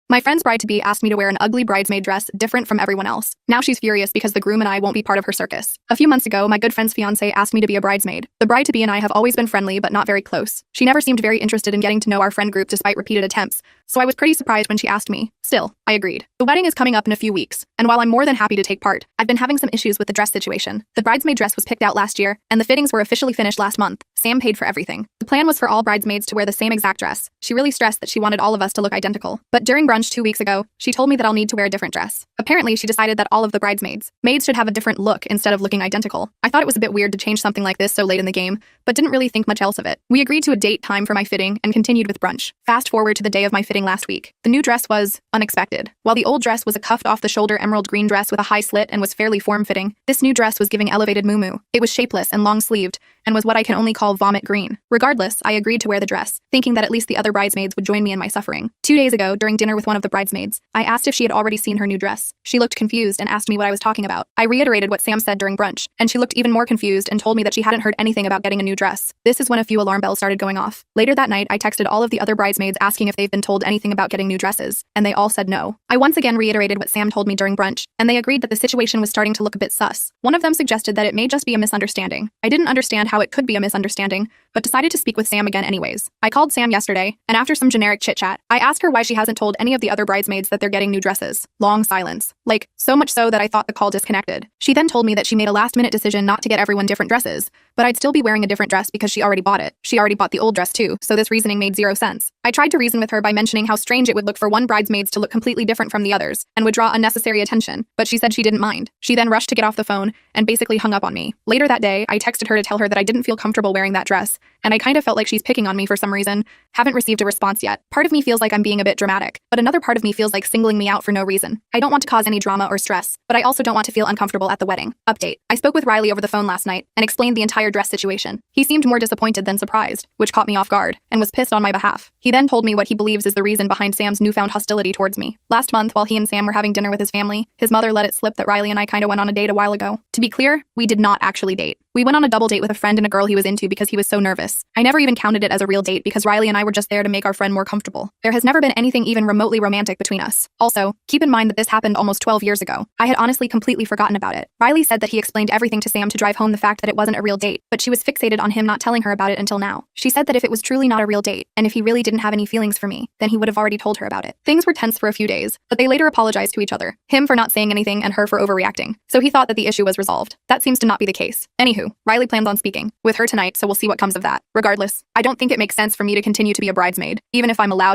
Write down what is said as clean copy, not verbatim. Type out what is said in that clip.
My friend's bride-to-be asked me to wear an ugly bridesmaid dress different from everyone else. Now she's furious because the groom and I won't be part of her circus. A few months ago, my good friend's fiancé asked me to be a bridesmaid. The bride-to-be and I have always been friendly but not very close. She never seemed very interested in getting to know our friend group despite repeated attempts, so I was pretty surprised when she asked me. Still, I agreed. The wedding is coming up in a few weeks, and while I'm more than happy to take part, I've been having some issues with the dress situation. The bridesmaid dress was picked out last year, and the fittings were officially finished last month. Sam paid for everything. The plan was for all bridesmaids to wear the same exact dress. She really stressed that she wanted all of us to look identical. But during brunch 2 weeks ago, she told me that I'll need to wear a different dress. Apparently, she decided that all of the maids should have a different look instead of looking identical. I thought it was a bit weird to change something like this so late in the game, but didn't really think much else of it. We agreed to a date time for my fitting and continued with brunch. Fast forward to the day of my fitting last week. The new dress was unexpected. While the old dress was a cuffed off-the-shoulder emerald green dress with a high slit and was fairly form-fitting, this new dress was giving elevated moo-moo. It was shapeless and long-sleeved, and was what I can only call vomit green. Regardless, I agreed to wear the dress, thinking that at least the other bridesmaids would join me in my suffering. 2 days ago, during dinner with one of the bridesmaids, I asked if she had already seen her new dress. She looked confused and asked me what I was talking about. I reiterated what Sam said during brunch, and she looked even more confused and told me that she hadn't heard anything about getting a new dress. This is when a few alarm bells started going off. Later that night, I texted all of the other bridesmaids asking if they've been told anything about getting new dresses, and they all said no. I once again reiterated what Sam told me during brunch, and they agreed that the situation was starting to look a bit sus. One of them suggested that it may just be a misunderstanding. I didn't understand how it could be a misunderstanding, but decided to speak with Sam again anyways. I called Sam yesterday, and after some generic chit-chat, I asked her why she hasn't told any of the other bridesmaids that they're getting new dresses. Long silence. Like, so much so that I thought the call disconnected. She then told me that she made a last-minute decision not to get everyone different dresses, but I'd still be wearing a different dress because she already bought it. She already bought the old dress too, so this reasoning made zero sense. I tried to reason with her by mentioning how strange it would look for one bridesmaid to look completely different from the others, and would draw unnecessary attention, but she said she didn't mind. She then rushed to get off the phone, and basically hung up on me. Later that day, I texted her to tell her that I didn't feel comfortable wearing that dress, and I kind of felt like she's picking on me for some reason. Haven't received a response yet. Part of me feels like I'm being a bit dramatic, but another part of me feels like singling me out for no reason. I don't want to cause any drama or stress, but I also don't want to feel uncomfortable at the wedding. Update. I spoke with Riley over the phone last night, and explained the entire dress situation. He seemed more disappointed than surprised, which caught me off guard, and was pissed on my behalf. He then told me what he believes is the reason behind Sam's newfound hostility towards me. Last month, while he and Sam were having dinner with his family, his mother let it slip that Riley and I kinda went on a date a while ago. To be clear, we did not actually date. We went on a double date with a friend and a girl he was into because he was so nervous. I never even counted it as a real date because Riley and I were just there to make our friend more comfortable. There has never been anything even remotely romantic between us. Also, keep in mind that this happened almost 12 years ago. I had honestly completely forgotten about it. Riley said that he explained everything to Sam to drive home the fact that it wasn't a real date, but she was fixated on him not telling her about it until now. She said that if it was truly not a real date, and if he really didn't have any feelings for me, then he would have already told her about it. Things were tense for a few days, but they later apologized to each other. Him for not saying anything and her for overreacting. So he thought that the issue was resolved. That seems to not be the case. Anywho, Riley plans on speaking with her tonight, so we'll see what comes of that. Regardless, I don't think it makes sense for me to continue to be a bridesmaid, even if I'm allowed.